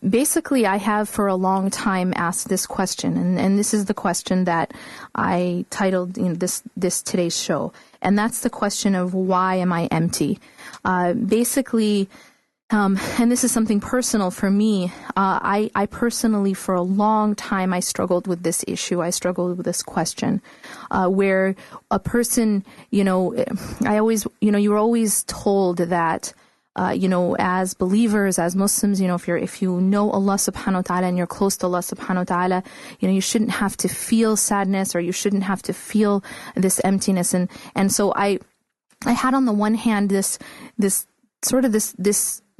Basically, I have for a long time asked this question, and this is the question that I titled this today's show, and that's the question of why am I empty? Basically, and this is something personal for me. I personally, for a long time, I struggled with this issue. I struggled with this question, where a person, you were always told that. As believers, as Muslims, if you know Allah subhanahu wa ta'ala and you're close to Allah subhanahu wa ta'ala, you shouldn't have to feel sadness, or you shouldn't have to feel this emptiness. And so I had on the one hand this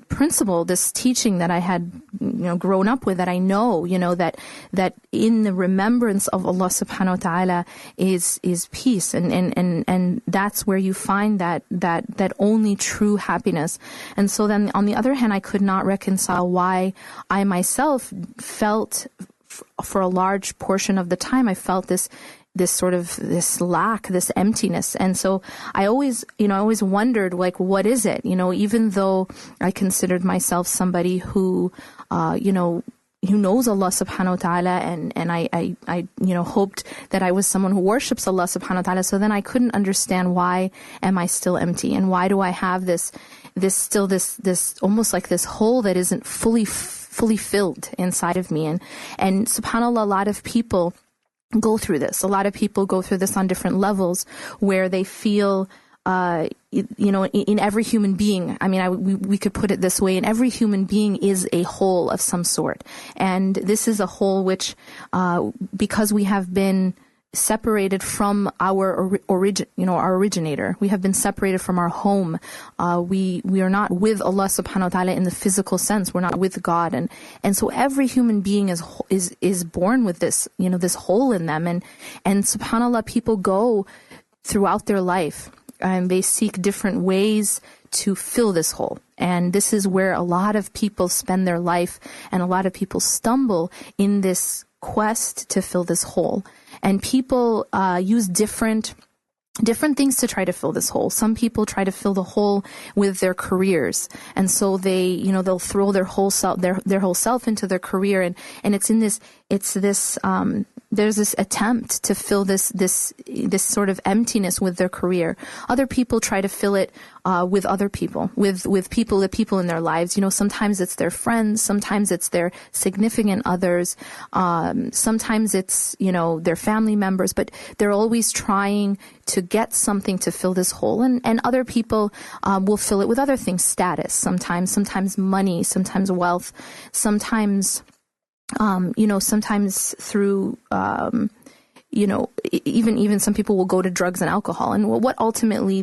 principle, this teaching that I had, grown up with, that I know, that in the remembrance of Allah subhanahu wa ta'ala is peace. And that's where you find that only true happiness. And so then on the other hand, I could not reconcile why I myself felt for a large portion of the time, I felt this lack, this emptiness. And so I always wondered, what is it? Even though I considered myself somebody who knows Allah subhanahu wa ta'ala, and I hoped that I was someone who worships Allah subhanahu wa ta'ala. So then I couldn't understand, why am I still empty? And why do I have this almost like this hole that isn't fully filled inside of me? And subhanAllah, a lot of people go through this. A lot of people go through this on different levels, where they feel, in every human being, we could put it this way, in every human being is a hole of some sort. And this is a hole which, because we have been separated from our originator. We have been separated from our home. We are not with Allah subhanahu wa ta'ala in the physical sense. We're not with God. And so every human being is born with this, this hole in them. And subhanAllah, people go throughout their life and they seek different ways to fill this hole. And this is where a lot of people spend their life, and a lot of people stumble in this quest to fill this hole. And people use different things to try to fill this hole. Some people try to fill the hole with their careers, and so they'll throw their whole self into their career, and there's this attempt to fill this sort of emptiness with their career. Other people try to fill it with other people, with the people in their lives. Sometimes it's their friends, sometimes it's their significant others, sometimes it's their family members, but they're always trying to get something to fill this hole. And other people will fill it with other things, status, sometimes money, sometimes wealth, sometimes sometimes through, even some people will go to drugs and alcohol. And what ultimately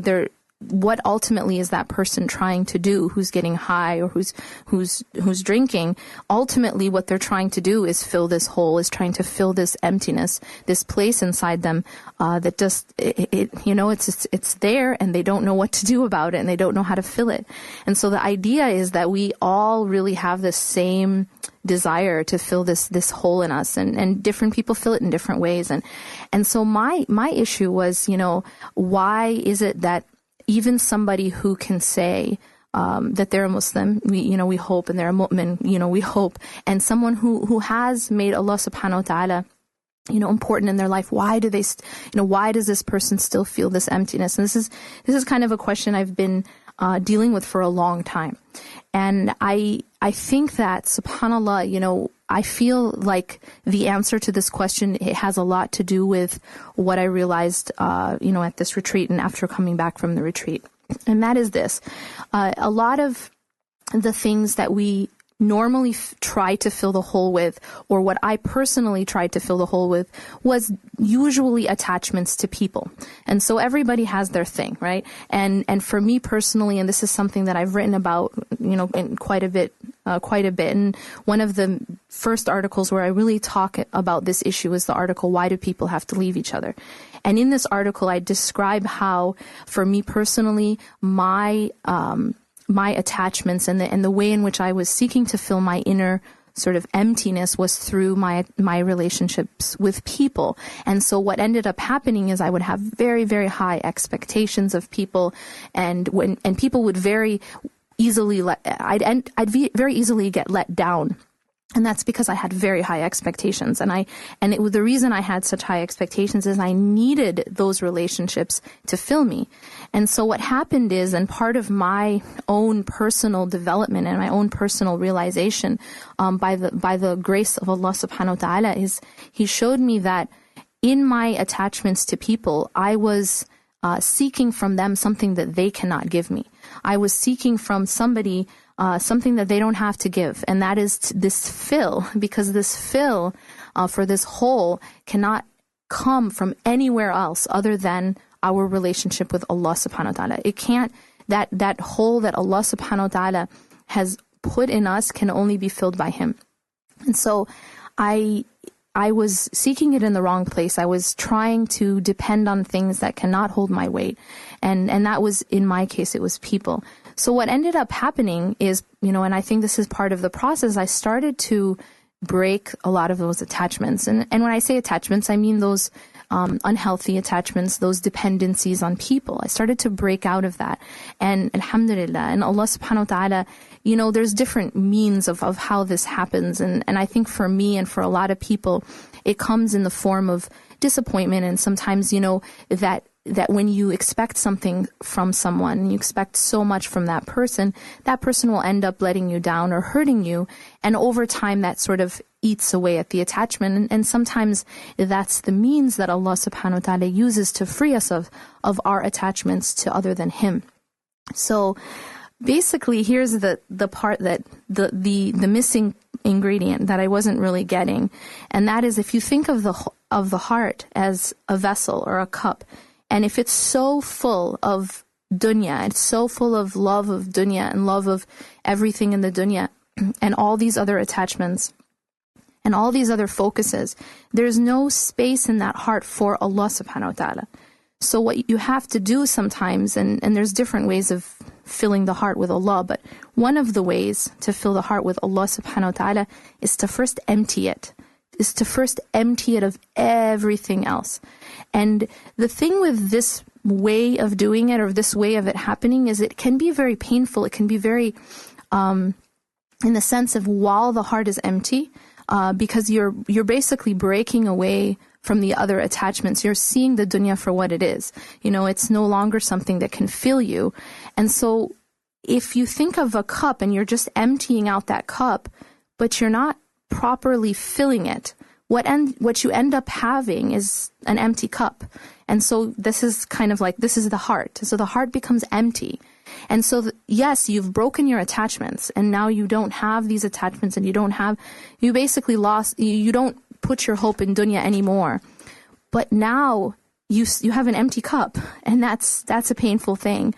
is that person trying to do, who's getting high or who's drinking? Ultimately, what they're trying to do is fill this hole, is trying to fill this emptiness, this place inside them that just it's there, and they don't know what to do about it, and they don't know how to fill it. And so the idea is that we all really have the same desire to fill this hole in us, and different people fill it in different ways. And so my issue was, why is it that even somebody who can say that they're a Muslim, we hope, and they're a mu'min, we hope, and someone who has made Allah subhanahu wa ta'ala important in their life, why does this person still feel this emptiness? And this is kind of a question I've been dealing with for a long time. And I think that, subhanAllah, I feel like the answer to this question, it has a lot to do with what I realized, at this retreat and after coming back from the retreat. And that is this. A lot of the things that we normally try to fill the hole with, or what I personally tried to fill the hole with, was usually attachments to people. And so everybody has their thing, right? And for me personally, and this is something that I've written about, in quite a bit. And one of the first articles where I really talk about this issue is the article, Why Do People Have to Leave Each Other? And in this article, I describe how, for me personally, my attachments and the way in which I was seeking to fill my inner sort of emptiness was through my relationships with people. And so what ended up happening is I would have very, very high expectations of people, and people would very very easily get let down. And that's because I had very high expectations. The reason I had such high expectations is I needed those relationships to fill me. And so what happened is, and part of my own personal development and my own personal realization, by the grace of Allah subhanahu wa ta'ala, is He showed me that in my attachments to people, I was seeking from them something that they cannot give me. I was seeking from somebody something that they don't have to give, and that is this fill, because this fill for this hole cannot come from anywhere else other than our relationship with Allah subhanahu wa ta'ala. It can't, that hole that Allah subhanahu wa ta'ala has put in us can only be filled by Him. And so I was seeking it in the wrong place. I was trying to depend on things that cannot hold my weight. And that was, in my case, it was people. So what ended up happening is, and I think this is part of the process, I started to break a lot of those attachments. And when I say attachments, I mean those unhealthy attachments, those dependencies on people. I started to break out of that. And alhamdulillah, and Allah subhanahu wa ta'ala, there's different means of how this happens. And I think for me and for a lot of people, it comes in the form of disappointment. And sometimes, that when you expect something from someone, and you expect so much from that person will end up letting you down or hurting you. And over time, that sort of eats away at the attachment. And sometimes that's the means that Allah subhanahu wa ta'ala uses to free us of our attachments to other than Him. So basically, here's the part that the missing ingredient that I wasn't really getting. And that is, if you think of the heart as a vessel or a cup, and if it's so full of dunya, it's so full of love of dunya and love of everything in the dunya and all these other attachments and all these other focuses, there's no space in that heart for Allah subhanahu wa ta'ala. So what you have to do sometimes, and there's different ways of filling the heart with Allah, but one of the ways to fill the heart with Allah subhanahu wa ta'ala is to first empty it. Of everything else. And the thing with this way of doing it, or this way of it happening, is it can be very painful. It can be very, in the sense of while the heart is empty, because you're basically breaking away from the other attachments. You're seeing the dunya for what it is. It's no longer something that can fill you. And so if you think of a cup and you're just emptying out that cup, but you're not properly filling it, what you end up having is an empty cup. And so this is kind of like, this is the heart. So the heart becomes empty. And so, yes, you've broken your attachments, and now you don't have these attachments, and you basically lost, you don't put your hope in dunya anymore. But now you have an empty cup, and that's a painful thing.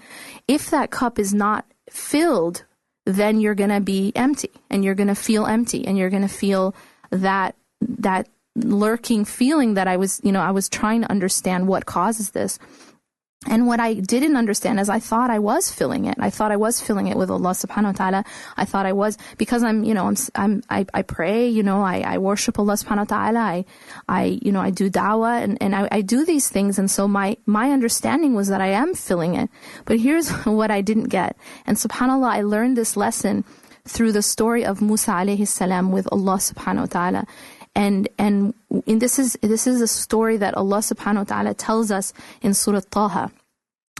If that cup is not filled, then you're going to be empty, and you're going to feel empty, and you're going to feel that lurking feeling that I was trying to understand what causes this. And what I didn't understand is I thought I was filling it. I thought I was filling it with Allah subhanahu wa ta'ala. I thought I was, because I pray, I worship Allah subhanahu wa ta'ala. I do da'wah and I do these things. And so my understanding was that I am filling it. But here's what I didn't get. And subhanAllah, I learned this lesson through the story of Musa alayhi salam with Allah subhanahu wa ta'ala. And this is a story that Allah subhanahu wa ta'ala tells us in Surah Taha.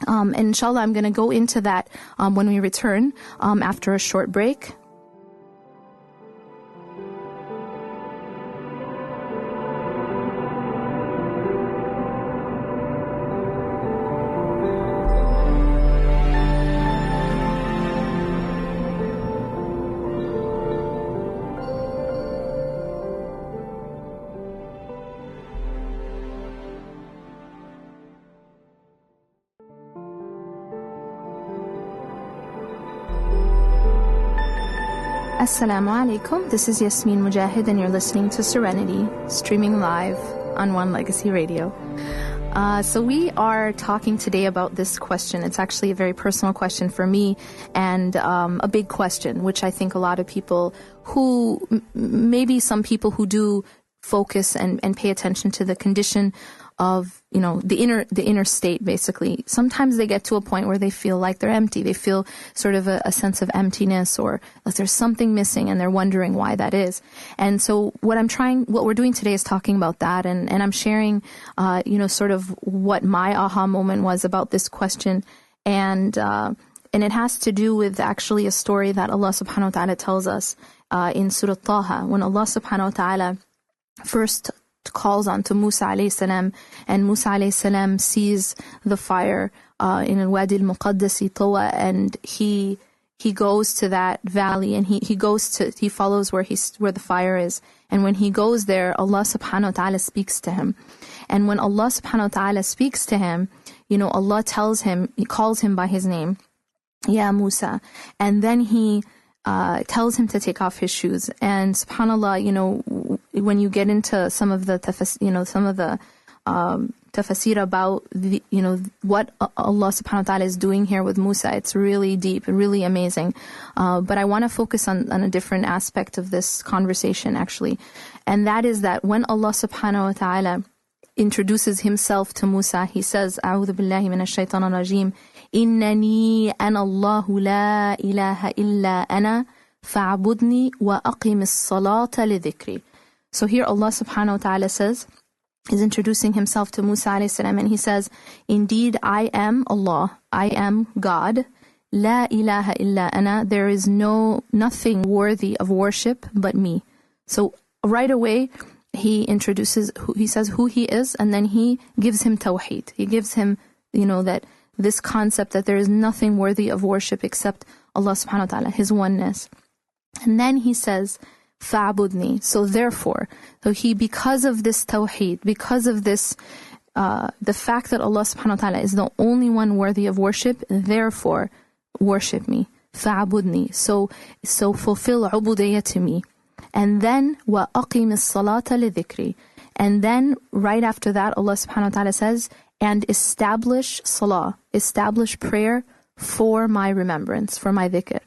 And inshallah, I'm going to go into that when we return after a short break. Assalamu alaikum, this is Yasmin Mogahed and you're listening to Serenity, streaming live on One Legacy Radio. So we are talking today about this question. It's actually a very personal question for me, and a big question, which I think a lot of people maybe some people who do focus and pay attention to the condition the inner state, basically. Sometimes they get to a point where they feel like they're empty. They feel sort of a sense of emptiness, or like there's something missing, and they're wondering why that is. And so what we're doing today is talking about that, and I'm sharing, sort of what my aha moment was about this question, and it has to do with actually a story that Allah subhanahu wa ta'ala tells us in Surah Taha, when Allah subhanahu wa ta'ala first calls on to Musa alayhi salam, and Musa alayhi salam sees the fire in al-Wadi al-Muqaddasi Tawa, and he goes to that valley, and he follows where the fire is, and when he goes there, Allah subhanahu wa ta'ala speaks to him. And when Allah subhanahu wa ta'ala speaks to him, Allah he calls him by his name, Ya Musa, and then he tells him to take off his shoes. And subhanallah, when you get into some of the tafsir about what Allah subhanahu wa ta'ala is doing here with Musa, it's really deep, really amazing. But I want to focus on a different aspect of this conversation, actually. And that is that when Allah subhanahu wa ta'ala introduces himself to Musa, he says, A'udhu billahi minash shaitanir rajim, Innani ana Allahu la ilaha illa ana fa'budni wa aqimis salata li dhikri. So here Allah subhanahu wa ta'ala is introducing himself to Musa alayhi salam, and he says, indeed I am Allah, I am God, la ilaha illa ana, there is nothing worthy of worship but me. So right away he says who he is, and then he gives him tawheed. He gives him, that this concept that there is nothing worthy of worship except Allah subhanahu wa ta'ala, his oneness. And then he says, fa'budni. So therefore, because of this tawheed, because of this, the fact that Allah subhanahu wa ta'ala is the only one worthy of worship, therefore worship me. Fa'budni. So fulfill ubudiyyah to me. And then wa aqimis salata li dhikri. And then right after that, Allah subhanahu wa ta'ala says, and establish salah, establish prayer for my remembrance, for my dhikr.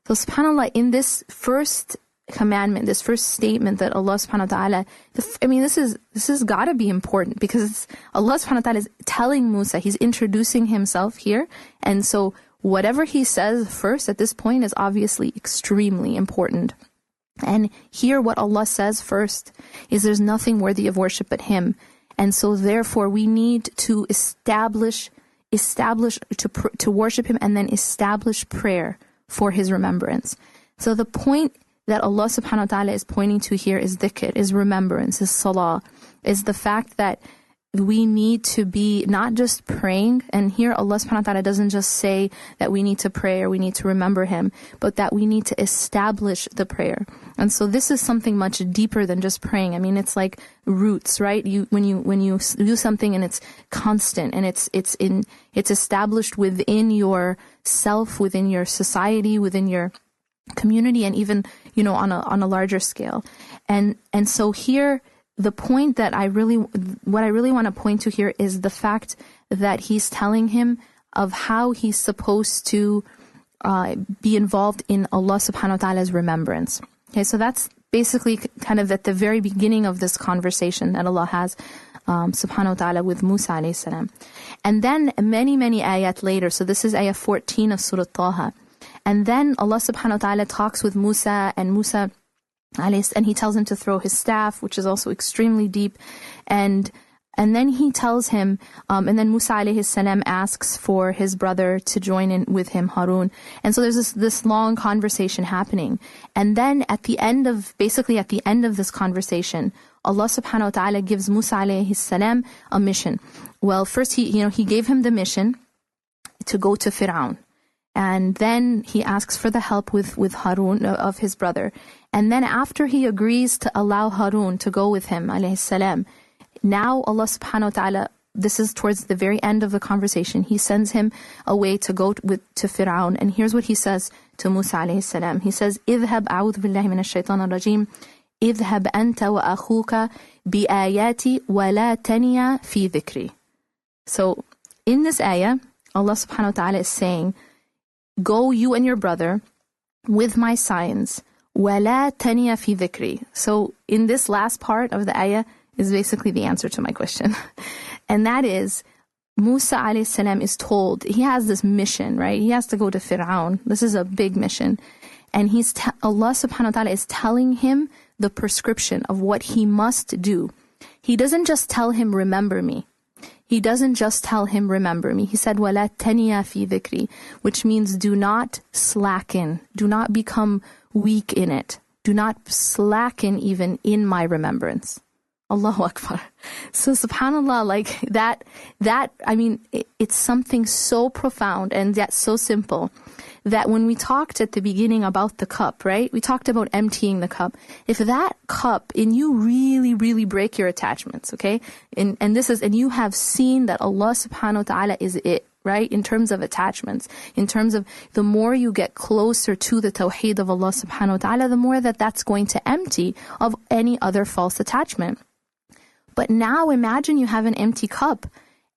So subhanAllah, in this first commandment, this first statement that Allah subhanahu wa ta'ala, this is gotta be important, because Allah subhanahu wa ta'ala is telling Musa, he's introducing himself here, and so whatever he says first at this point is obviously extremely important. And here what Allah says first is there's nothing worthy of worship but him. And so therefore we need to establish to worship him, and then establish prayer for his remembrance. So the point that Allah subhanahu wa ta'ala is pointing to here is dhikr, is remembrance, is salah, is the fact that we need to be not just praying, and here Allah subhanahu wa ta'ala doesn't just say that we need to pray or we need to remember him, but that we need to establish the prayer. And so this is something much deeper than just praying. It's like roots, right? When you do something and it's constant, and it's established within your self, within your society, within your community, and even on a larger scale. And so here, the point that what I really want to point to here is the fact that he's telling him of how he's supposed to be involved in Allah subhanahu wa ta'ala's remembrance. Okay, so that's basically kind of at the very beginning of this conversation that Allah has subhanahu wa ta'ala with Musa alayhi salam. And then many ayat later, so this is ayah 14 of Surah Taha. And then Allah subhanahu wa ta'ala talks with Musa, and he tells him to throw his staff, which is also extremely deep. And then he tells him, and then Musa alayhi salam asks for his brother to join in with him, Harun. And so there's this long conversation happening. And then at the end of this conversation, Allah subhanahu wa ta'ala gives Musa alayhi salam a mission. Well, first he gave him the mission to go to Fir'aun. And then he asks for the help with Harun, of his brother. And then after he agrees to allow Harun to go with him, alayhi salam, now Allah subhanahu wa ta'ala, this is towards the very end of the conversation, he sends him away to go to Fir'aun. And here's what he says to Musa alayhi salam. He says, اذهب أعوذ بالله من الشيطان الرجيم اذهب أنت وأخوك بآياتي ولا تنيا في ذكري. So in this ayah, Allah subhanahu wa ta'ala is saying, go you and your brother with my signs, وَلَا تَنِيَ فِي ذِكْرِ. So in this last part of the ayah, is basically the answer to my question. And that is, Musa alayhi salam is told, he has this mission, right? He has to go to Fir'aun. This is a big mission. And Allah subhanahu wa ta'ala is telling him the prescription of what he must do. He doesn't just tell him, remember me. He doesn't just tell him, remember me. He said, وَلَا تَنِيَا فِي ذِكْرِي, which means do not slacken. Do not become weak in it. Do not slacken even in my remembrance. Allahu Akbar. So subhanAllah, like that, I mean, it's something so profound and yet so simple that when we talked at the beginning about the cup, right? We talked about emptying the cup. If that cup, and you really, really break your attachments, okay? And you have seen that Allah subhanahu wa ta'ala is it, right? In terms of attachments, in terms of the more you get closer to the tawheed of Allah subhanahu wa ta'ala, the more that's going to empty of any other false attachment. But now imagine you have an empty cup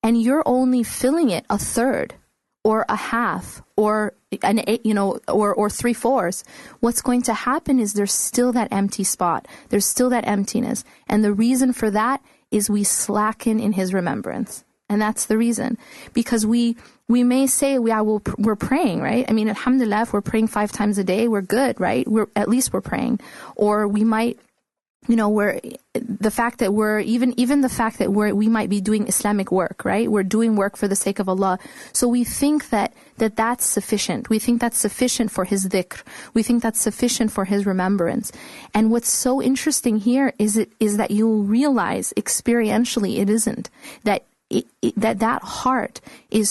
and you're only filling it a third or a half or an 3/4. What's going to happen is there's still that empty spot. There's still that emptiness. And the reason for that is we slacken in His remembrance. And that's the reason. Because we may say, we're praying, right? I mean, alhamdulillah, if we're praying 5 times a day, we're good, right? At least we're praying. Or we might, we might be doing Islamic work, right? We're doing work for the sake of Allah. So we think that's sufficient. We think that's sufficient for His dhikr. We think that's sufficient for His remembrance. And what's so interesting here is that you'll realize experientially it isn't. That heart is it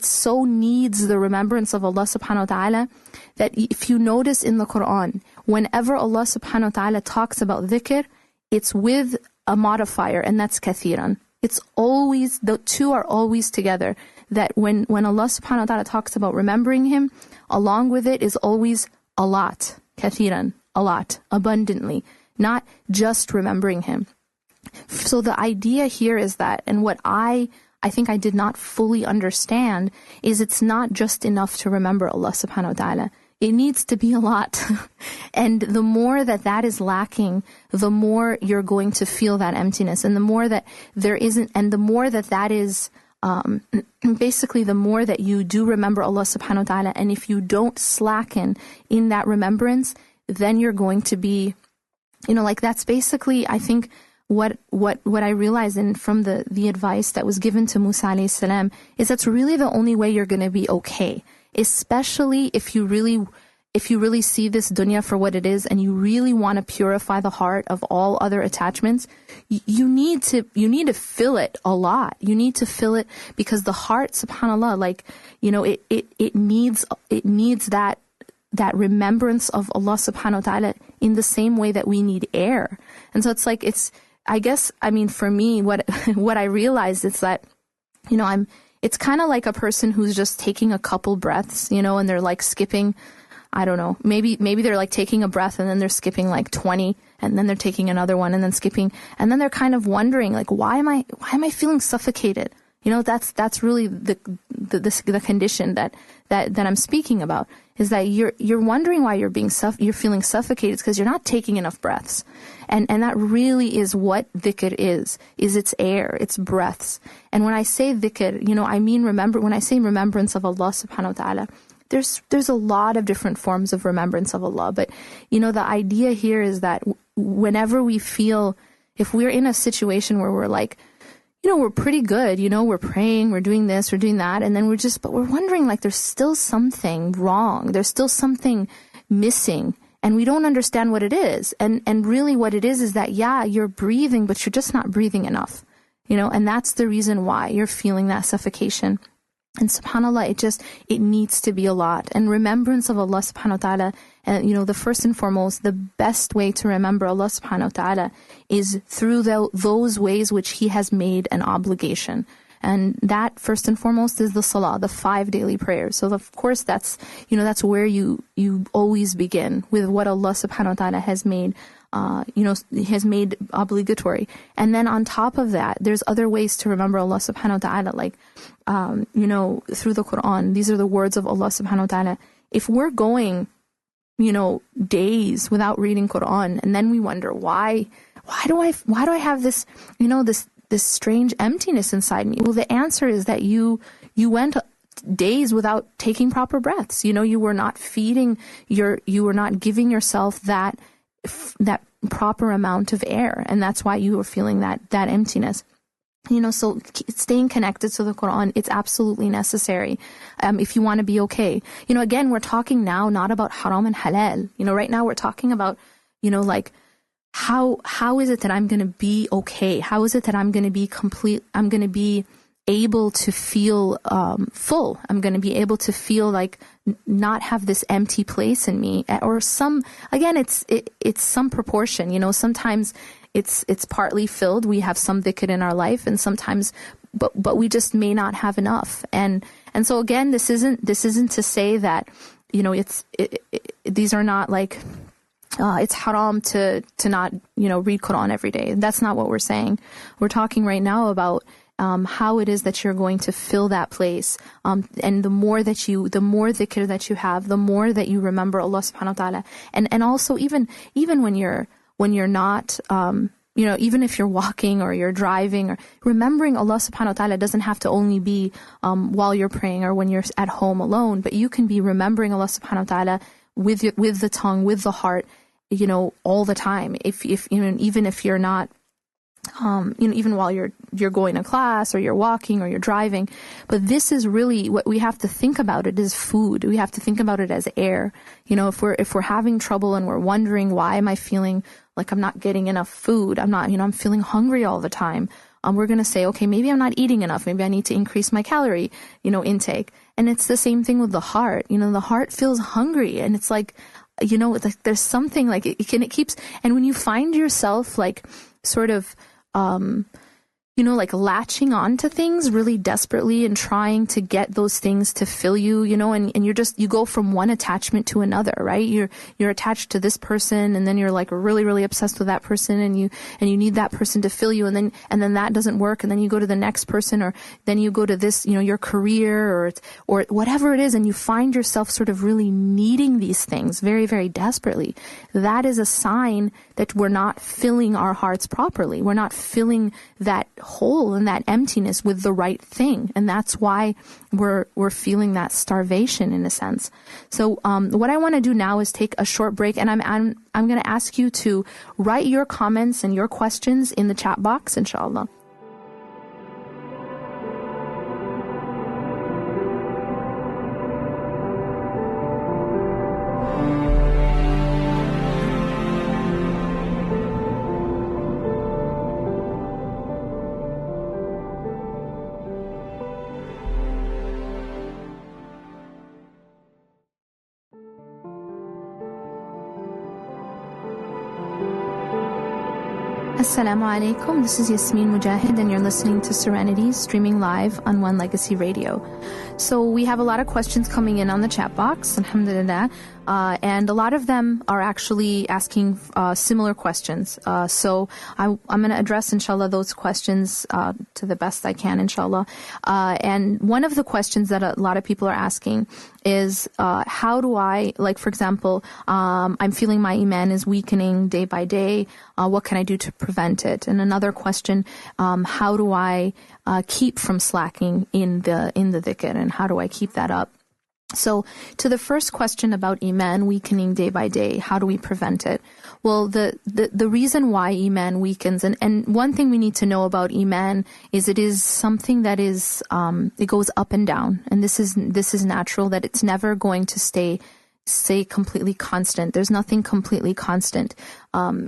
so needs the remembrance of Allah subhanahu wa ta'ala that if you notice in the Quran, whenever Allah subhanahu wa ta'ala talks about dhikr, it's with a modifier, and that's kathiran. It's always, the two are always together. That when Allah subhanahu wa ta'ala talks about remembering Him, along with it is always a lot, kathiran, a lot, abundantly, not just remembering Him. So the idea here is that, and what I think I did not fully understand, is it's not just enough to remember Allah subhanahu wa ta'ala. It needs to be a lot. And the more that is lacking, the more you're going to feel that emptiness. And the more that there isn't, and the more that is, basically the more that you do remember Allah subhanahu wa ta'ala, and if you don't slacken in that remembrance, then you're going to be, like that's basically, I think, what I realized from the advice that was given to Musa alayhi salam is that's really the only way you're going to be okay. Especially if you really see this dunya for what it is, and you really want to purify the heart of all other attachments, you need to fill it a lot. You need to fill it because the heart, subhanallah, it needs that remembrance of Allah subhanahu wa ta'ala in the same way that we need air. And so for me, what I realized is that, it's kind of like a person who's just taking a couple breaths, and they're like skipping, I don't know, maybe they're like taking a breath and then they're skipping like 20 and then they're taking another one and then skipping. And then they're kind of wondering like, why am I feeling suffocated? That's really the condition that I'm speaking about, is that you're wondering why you're feeling suffocated. It's because you're not taking enough breaths. And that really is what dhikr is its air, its breaths. And when I say dhikr, I mean when I say remembrance of Allah subhanahu wa ta'ala, there's a lot of different forms of remembrance of Allah. But, the idea here is that whenever we feel, if we're in a situation where we're like, we're pretty good, we're praying, we're doing this, we're doing that, and then but we're wondering like there's still something wrong, there's still something missing, and we don't understand what it is. And really what it is that, you're breathing, but you're just not breathing enough, and that's the reason why you're feeling that suffocation. And subhanAllah, it needs to be a lot. And remembrance of Allah subhanahu wa ta'ala, and the first and foremost, the best way to remember Allah subhanahu wa ta'ala is through those ways which He has made an obligation. And that first and foremost is the salah, the 5 daily prayers. So of course that's where you always begin with what Allah subhanahu wa ta'ala has made has made obligatory. And then on top of that, there's other ways to remember Allah subhanahu wa ta'ala, like, through the Quran. These are the words of Allah subhanahu wa ta'ala. If we're going, days without reading Quran, and then we wonder why why do I have this, this strange emptiness inside me? Well, the answer is that you went days without taking proper breaths. You were not feeding you were not giving yourself that proper amount of air, and that's why you were feeling that emptiness. So staying connected to the Quran, it's absolutely necessary if you want to be okay. Again, we're talking now not about haram and halal. Right now we're talking about, like, how is it that I'm going to be okay? How is it that I'm going to be complete? I'm going to be able to feel full. I'm going to be able to feel like not have this empty place in me, or it's some proportion. Sometimes it's partly filled. We have some dhikr in our life, and sometimes, but we just may not have enough. And so again, this isn't to say that these are not like it's haram to not read Quran every day. That's not what we're saying. We're talking right now about how it is that you're going to fill that place. And the more dhikr that you have, the more that you remember Allah subhanahu wa ta'ala. And also even when you're not, even if you're walking or you're driving, or remembering Allah subhanahu wa ta'ala doesn't have to only be while you're praying or when you're at home alone, but you can be remembering Allah subhanahu wa ta'ala with the tongue, with the heart, all the time. Even if you're not, even while you're going to class or you're walking or you're driving. But this is really what we have to think about. It is food. We have to think about it as air. If we're having trouble and we're wondering, why am I feeling like I'm not getting enough food? I'm feeling hungry all the time. We're going to say, okay, maybe I'm not eating enough. Maybe I need to increase my calorie, intake. And it's the same thing with the heart. The heart feels hungry, and it's like, there's something like it keeps, and when you find yourself like sort of, like latching on to things really desperately and trying to get those things to fill you, and you go from one attachment to another, right? You're attached to this person, and then you're like really, really obsessed with that person, and you need that person to fill you, and then that doesn't work, and then you go to the next person, or then you go to this, your career or whatever it is, and you find yourself sort of really needing these things very, very desperately. That is a sign that we're not filling our hearts properly. We're not filling that hole and that emptiness with the right thing, and that's why we're feeling that starvation in a sense. So what I want to do now is take a short break, and I'm going to ask you to write your comments and your questions in the chat box, inshallah. Assalamu alaikum. This is Yasmin Mogahed, and you're listening to Serenity, streaming live on One Legacy Radio. So we have a lot of questions coming in on the chat box, alhamdulillah, and a lot of them are actually asking similar questions. So I'm going to address, inshallah, those questions to the best I can, inshallah. And one of the questions that a lot of people are asking is, how do I, like, for example, I'm feeling my iman is weakening day by day. What can I do to prevent it? And another question, how do I keep from slacking in the dhikr, and how do I keep that up? So to the first question about iman weakening day by day, how do we prevent it? Well, the reason why iman weakens, and one thing we need to know about iman is it is something that is, it goes up and down. And this is natural, that it's never going to stay completely constant. There's nothing completely constant,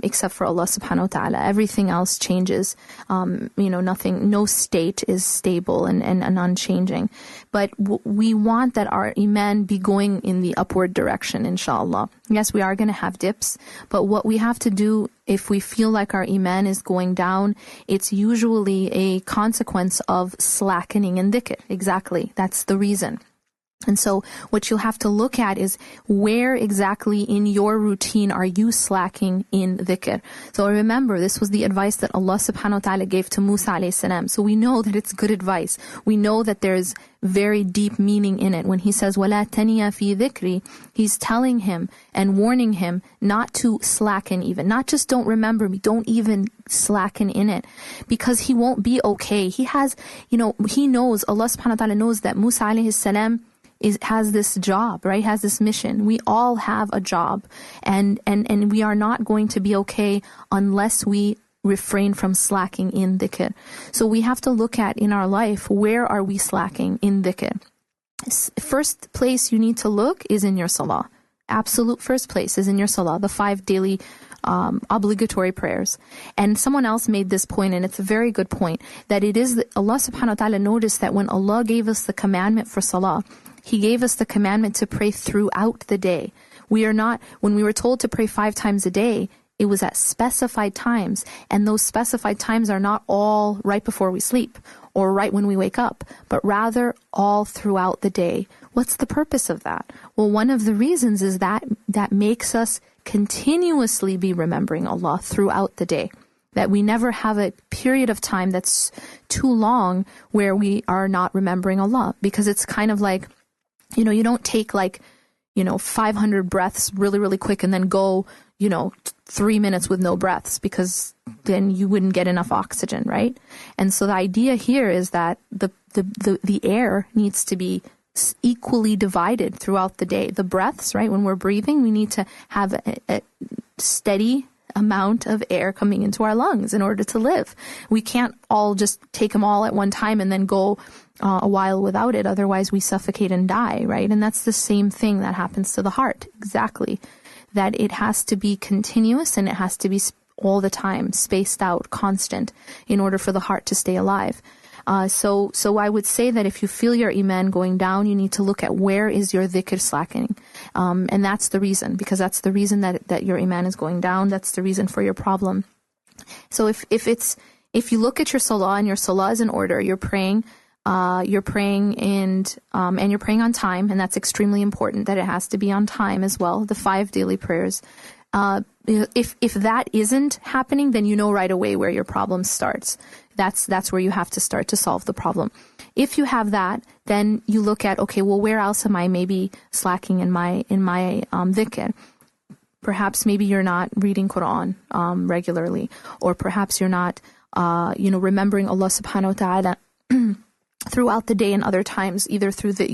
except for Allah subhanahu wa ta'ala. Everything else changes. Nothing, no state is stable and unchanging. But we want that our iman be going in the upward direction, inshallah. Yes, we are going to have dips, but what we have to do if we feel like our iman is going down, it's usually a consequence of slackening in dhikr. Exactly. That's the reason. And so what you'll have to look at is where exactly in your routine are you slacking in dhikr. So remember, this was the advice that Allah subhanahu wa ta'ala gave to Musa alayhi salam. So we know that it's good advice. We know that there's very deep meaning in it. When he says, وَلَا تَنِيَا فِي ذِكْرِ, he's telling him and warning him not to slacken even. Not just don't remember me, don't even slacken in it. Because he won't be okay. He has, he knows, Allah subhanahu wa ta'ala knows that Musa alayhi salam has this job, right? Has this mission. We all have a job, and we are not going to be okay unless we refrain from slacking in dhikr. So we have to look at in our life, where are we slacking in dhikr? First place you need to look is in your salah. Absolute first place is in your salah, the 5 daily obligatory prayers. And someone else made this point, and it's a very good point, that it is Allah subhanahu wa ta'ala noticed that when Allah gave us the commandment for salah, He gave us the commandment to pray throughout the day. When we were told to pray 5 times a day, it was at specified times. And those specified times are not all right before we sleep or right when we wake up, but rather all throughout the day. What's the purpose of that? Well, one of the reasons is that makes us continuously be remembering Allah throughout the day. That we never have a period of time that's too long where we are not remembering Allah. Because it's kind of like, you don't take 500 breaths really, really quick and then go, 3 minutes with no breaths, because then you wouldn't get enough oxygen, right? And so the idea here is that the air needs to be equally divided throughout the day. The breaths, right? When we're breathing, we need to have a steady amount of air coming into our lungs in order to live. We can't all just take them all at one time and then go a while without it. Otherwise we suffocate and die, right? And that's the same thing that happens to the heart. Exactly. That it has to be continuous and it has to be all the time, spaced out, constant, in order for the heart to stay alive. So I would say that if you feel your iman going down, you need to look at where is your dhikr slackening. And that's the reason, because that's the reason that your iman is going down. That's the reason for your problem. So if you look at your salah and your salah is in order, you're praying and you're praying on time, and that's extremely important that it has to be on time as well, the 5 daily prayers. If that isn't happening, then you know right away where your problem starts. That's where you have to start to solve the problem. If you have that, then you look at, okay, well, where else am I maybe slacking in my dhikr? Perhaps maybe you're not reading Quran regularly, or perhaps you're not remembering Allah subhanahu wa ta'ala throughout the day and other times, either through the,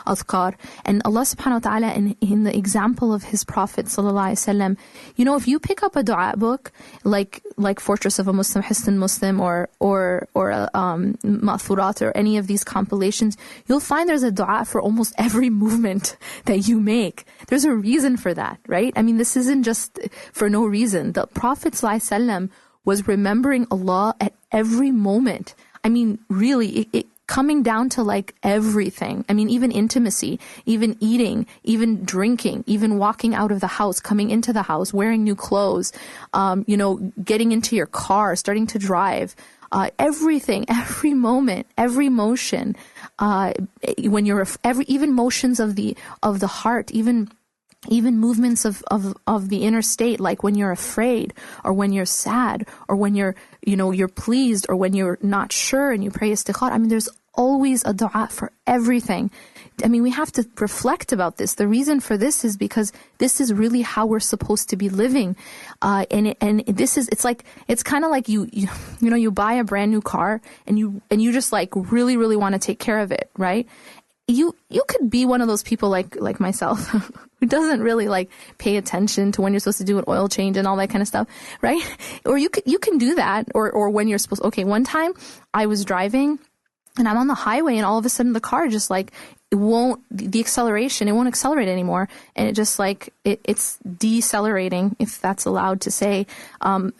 azkar. And Allah subhanahu wa ta'ala, in the example of His Prophet sallallahu alaihi wasallam, if you pick up a dua book, like Fortress of a Muslim, Hisn Muslim, or Ma'thurat, or any of these compilations, you'll find there's a dua for almost every movement that you make. There's a reason for that, right? I mean, this isn't just for no reason. The Prophet sallallahu alaihi wasallam was remembering Allah at every moment. I mean, really, it coming down to everything. I mean, even intimacy, even eating, even drinking, even walking out of the house, coming into the house, wearing new clothes, getting into your car, starting to drive, everything, every moment, every motion, when you're, even motions of the heart, even movements of the inner state, like when you're afraid, or when you're sad, or when you're pleased, or when you're not sure and you pray istikhara. I mean, there's always a dua for everything. I mean, we have to reflect about this. The reason for this is because this is really how we're supposed to be living. It's kind of like you buy a brand new car and you just really, really want to take care of it, right? You could be one of those people like myself who doesn't really pay attention to when you're supposed to do an oil change and all that kind of stuff, right? Or you can do that, or when you're supposed. Okay, one time I was driving and I'm on the highway and all of a sudden the car just it won't accelerate anymore, and it just it's decelerating, if that's allowed to say,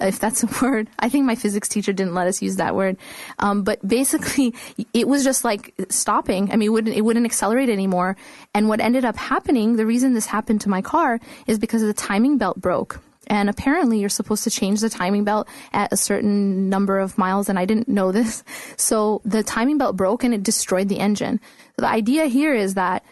if that's a word. I think my physics teacher didn't let us use that word, but basically it was just stopping. I mean, it wouldn't accelerate anymore. And what ended up happening, the reason this happened to my car, is because the timing belt broke. And apparently you're supposed to change the timing belt at a certain number of miles, and I didn't know this. So the timing belt broke and it destroyed the engine. So the idea here is that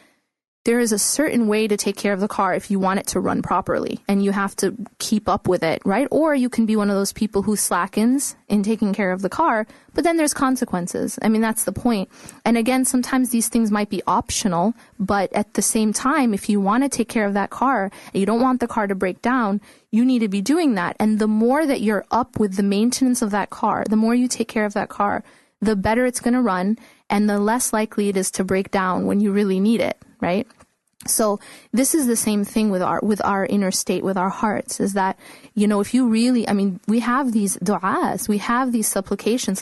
there is a certain way to take care of the car if you want it to run properly, and you have to keep up with it, right? Or you can be one of those people who slackens in taking care of the car, but then there's consequences. I mean, that's the point. And again, sometimes these things might be optional, but at the same time, if you want to take care of that car and you don't want the car to break down, you need to be doing that. And the more that you're up with the maintenance of that car, the more you take care of that car, the better it's going to run, and the less likely it is to break down when you really need it, right? So this is the same thing with our inner state, with our hearts, is that, if you really, we have these du'as, we have these supplications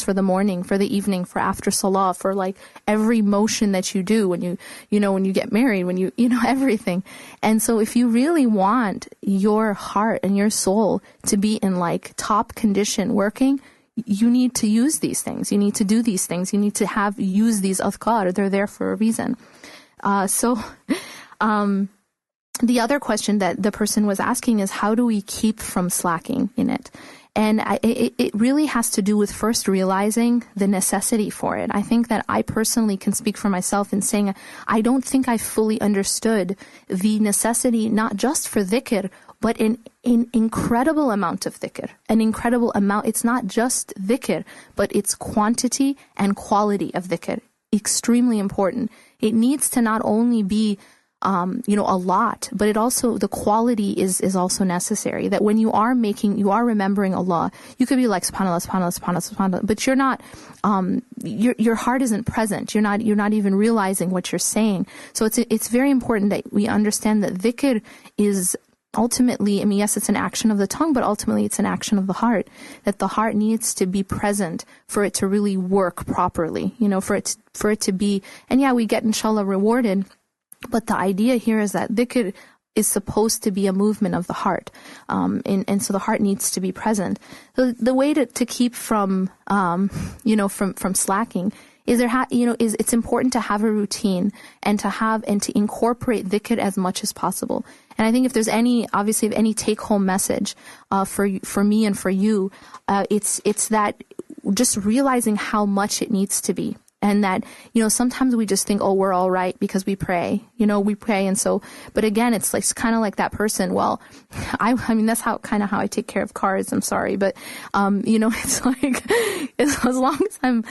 for the morning, for the evening, for after salah, for like every motion that you do when you get married, when you everything. And so if you really want your heart and your soul to be in like top condition working, you need to use these things. You need to do these things. You need to use these adhkar. They're there for a reason. The other question that the person was asking is, how do we keep from slacking in it? And it really has to do with first realizing the necessity for it. I think that I personally can speak for myself in saying I don't think I fully understood the necessity, not just for dhikr, but in incredible amount of dhikr. An incredible amount. It's not just dhikr, but it's quantity and quality of dhikr. Extremely important. It needs to not only be, a lot, but the quality is also necessary. That when you are remembering Allah, you could be like, subhanallah, subhanallah, subhanallah, subhanallah, but you're not, your heart isn't present. You're not even realizing what you're saying. So it's very important that we understand that dhikr is ultimately, yes, it's an action of the tongue, but ultimately it's an action of the heart. That the heart needs to be present for it to really work properly, for it to be, and yeah, we get inshallah rewarded, but the idea here is that dhikr is supposed to be a movement of the heart, and so the heart needs to be present. So the way to keep from from slacking is it's important to have a routine and to incorporate dhikr as much as possible. And I think if there's any take-home message for me and for you, it's that just realizing how much it needs to be. And that, sometimes we just think, oh, we're all right because we pray, and so, but again, it's like, kind of like that person. Well, that's how I take care of cars. I'm sorry, but, it's like, as long as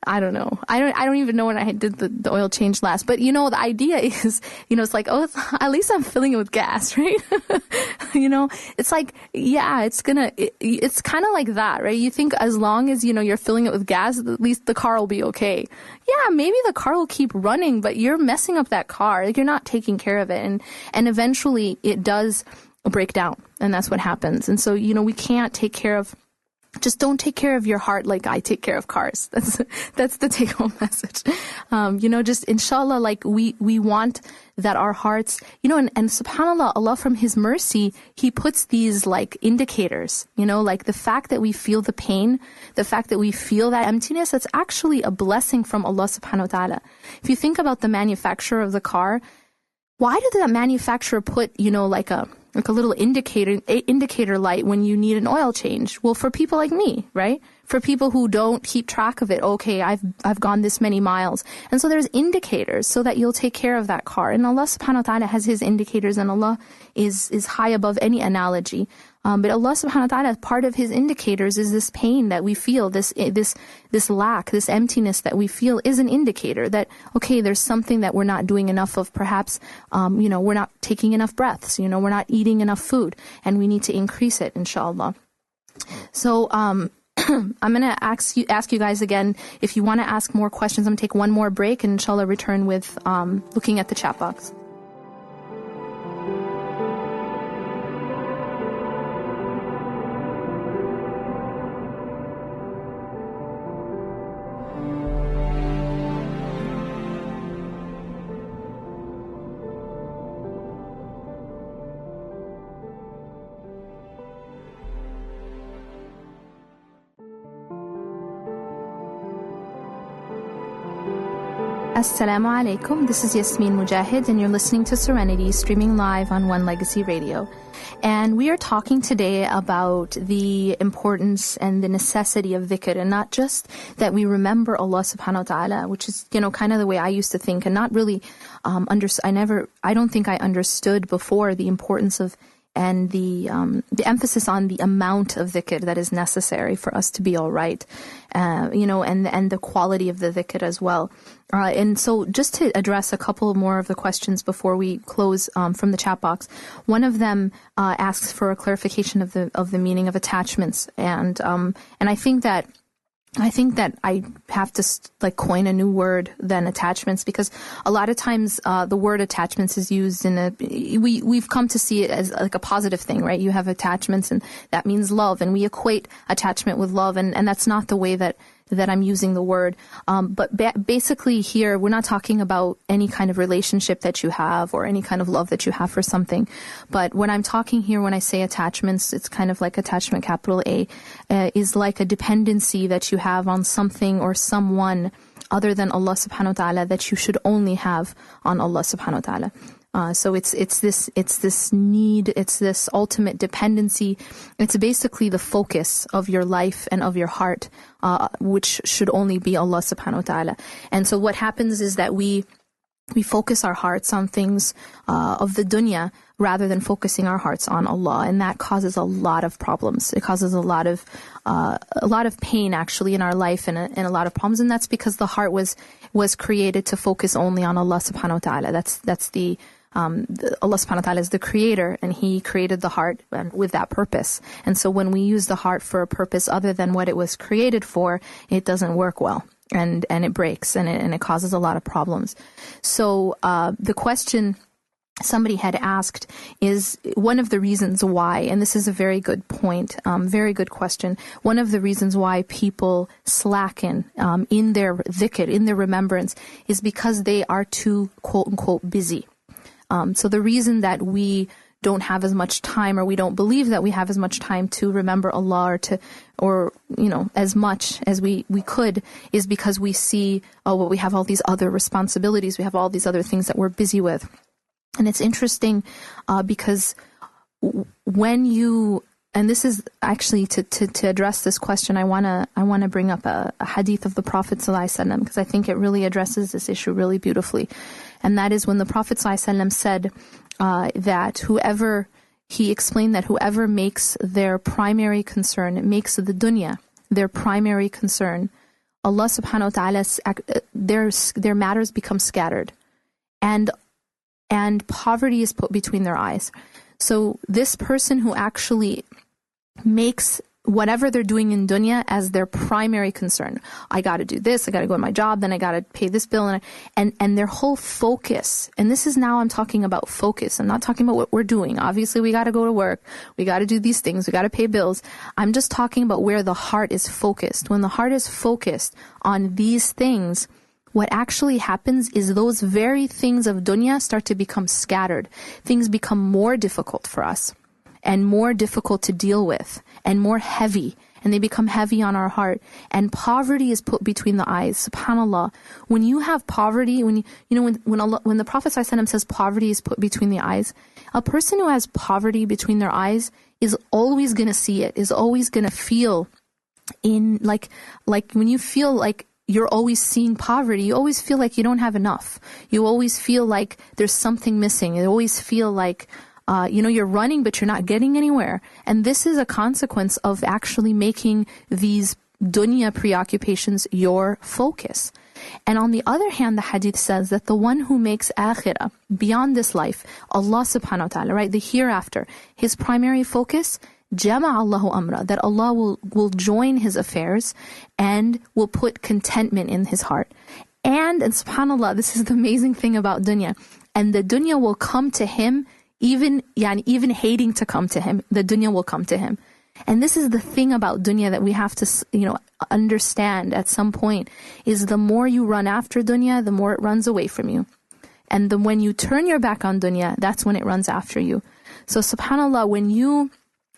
I don't know. I don't even know when I did the oil change last. But, the idea is, it's like, oh, at least I'm filling it with gas, right? It's like, yeah, it's kind of like that, right? You think as long as, you're filling it with gas, at least the car will be okay. Yeah, maybe the car will keep running, but you're messing up that car. Like, you're not taking care of it. And eventually it does break down. And that's what happens. And so, we can't just don't take care of your heart like I take care of cars. That's the take-home message. Just inshallah, like we want that our hearts, and subhanallah, Allah from His mercy, He puts these like indicators, like the fact that we feel the pain, the fact that we feel that emptiness, that's actually a blessing from Allah subhanahu wa ta'ala. If you think about the manufacturer of the car, why did that manufacturer put, like a little indicator light when you need an oil change? Well, for people like me, right? For people who don't keep track of it, okay, I've gone this many miles. And so there's indicators so that you'll take care of that car. And Allah subhanahu wa ta'ala has His indicators, and Allah is high above any analogy. But Allah subhanahu wa ta'ala, part of His indicators is this pain that we feel, this lack, this emptiness that we feel is an indicator that, okay, there's something that we're not doing enough of. Perhaps, we're not taking enough breaths, we're not eating enough food, and we need to increase it, inshallah. So, I'm going to ask you guys again, if you want to ask more questions. I'm going to take one more break and inshallah return with looking at the chat box. Assalamu alaikum. This is Yasmin Mogahed, and you're listening to Serenity, streaming live on One Legacy Radio. And we are talking today about the importance and the necessity of dhikr, and not just that we remember Allah subhanahu wa ta'ala, which is, kind of the way I used to think, and not really I don't think I understood before the importance of and the emphasis on the amount of dhikr that is necessary for us to be all right, and the quality of the dhikr as well. And so just to address a couple more of the questions before we close from the chat box, one of them asks for a clarification of the meaning of attachments, and I think that I have to coin a new word than attachments, because a lot of times the word attachments is used we've come to see it as like a positive thing, right? You have attachments and that means love, and we equate attachment with love, and that's not the way that I'm using the word. But basically here, we're not talking about any kind of relationship that you have or any kind of love that you have for something. But when I'm talking here, when I say attachments, it's kind of like attachment, capital A, is like a dependency that you have on something or someone other than Allah subhanahu wa ta'ala that you should only have on Allah subhanahu wa ta'ala. So it's this need, it's this ultimate dependency. It's basically the focus of your life and of your heart, which should only be Allah subhanahu wa ta'ala. And so what happens is that we focus our hearts on things of the dunya rather than focusing our hearts on Allah, and that causes a lot of problems. It causes a lot of pain actually in our life, and a lot of problems. And that's because the heart was created to focus only on Allah subhanahu wa ta'ala. That's the Allah subhanahu wa ta'ala is the creator, and He created the heart with that purpose. And so when we use the heart for a purpose other than what it was created for, it doesn't work well, and it breaks, and it causes a lot of problems. So the question somebody had asked is one of the reasons why, and this is a very good point, very good question. One of the reasons why people slacken in their dhikr, in their remembrance, is because they are too quote unquote busy. So the reason that we don't have as much time, or we don't believe that we have as much time to remember Allah or as much as we could, is because we see, we have all these other responsibilities, we have all these other things that we're busy with. And it's interesting because when you, and this is actually to address this question, I wanna bring up a hadith of the Prophet ﷺ, because I think it really addresses this issue really beautifully. And that is when the Prophet ﷺ said that he explained that whoever makes their primary concern, makes the dunya their primary concern, Allah subhanahu wa ta'ala, their matters become scattered, and poverty is put between their eyes. So this person who actually makes whatever they're doing in dunya as their primary concern, I got to do this, I got to go to my job, then I got to pay this bill, and their whole focus, and this is now I'm talking about focus. I'm not talking about what we're doing. Obviously, we got to go to work, we got to do these things, we got to pay bills. I'm just talking about where the heart is focused. When the heart is focused on these things, what actually happens is those very things of dunya start to become scattered. Things become more difficult for us, and more difficult to deal with, and more heavy, and they become heavy on our heart. And poverty is put between the eyes. SubhanAllah. When you have poverty, when the Prophet ﷺ says poverty is put between the eyes, a person who has poverty between their eyes is always going to see it, is always going to feel in like when you feel like you're always seeing poverty, you always feel like you don't have enough. You always feel like there's something missing. You always feel like you're running, but you're not getting anywhere. And this is a consequence of actually making these dunya preoccupations your focus. And on the other hand, the hadith says that the one who makes akhirah, beyond this life, Allah subhanahu wa ta'ala, right, the hereafter, his primary focus, jama' Allahu amra, that Allah will join his affairs and will put contentment in his heart. And subhanAllah, this is the amazing thing about dunya. And the dunya will come to him, even hating to come to him, the dunya will come to him. And this is the thing about dunya that we have to, understand at some point, is the more you run after dunya, the more it runs away from you. And when you turn your back on dunya, that's when it runs after you. So subhanAllah,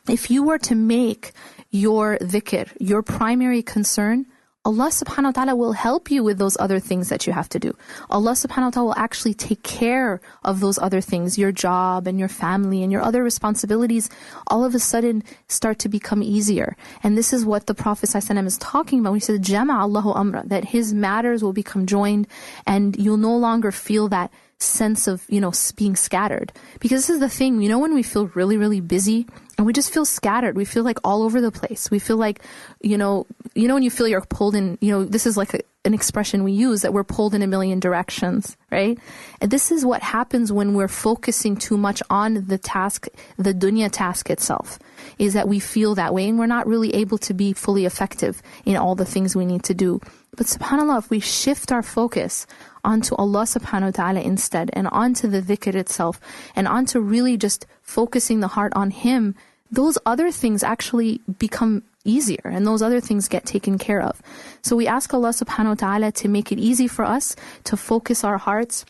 if you were to make your dhikr, your primary concern, Allah subhanahu wa ta'ala will help you with those other things that you have to do. Allah subhanahu wa ta'ala will actually take care of those other things, your job and your family and your other responsibilities all of a sudden start to become easier. And this is what the Prophet ﷺ is talking about when he said, Jama'a Allahu amra, that his matters will become joined and you'll no longer feel that sense of, being scattered. Because this is the thing, when we feel really, really busy and we just feel scattered, we feel like all over the place. We feel like, when you feel you're pulled in, this is like an expression we use, that we're pulled in a million directions, right? And this is what happens when we're focusing too much on the task, the dunya task itself, is that we feel that way and we're not really able to be fully effective in all the things we need to do. But subhanAllah, if we shift our focus onto Allah subhanahu wa ta'ala instead, and onto the dhikr itself, and onto really just focusing the heart on Him, those other things actually become easier, and those other things get taken care of. So we ask Allah subhanahu wa ta'ala to make it easy for us to focus our hearts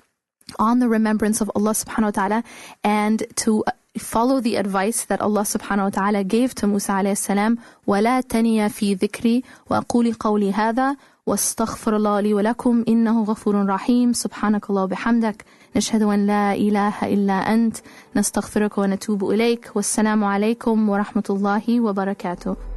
on the remembrance of Allah subhanahu wa ta'ala, and to follow the advice that Allah subhanahu wa ta'ala gave to Musa alayhi salam, وَلَا تَنِيَ فِي ذِكْرِي وَأَقُولِ قَوْلِي هَذَا واستغفر الله لي ولكم إنه غفور رحيم سبحانك الله وبحمدك نشهد أن لا إله إلا أنت نستغفرك ونتوب إليك والسلام عليكم ورحمة الله وبركاته.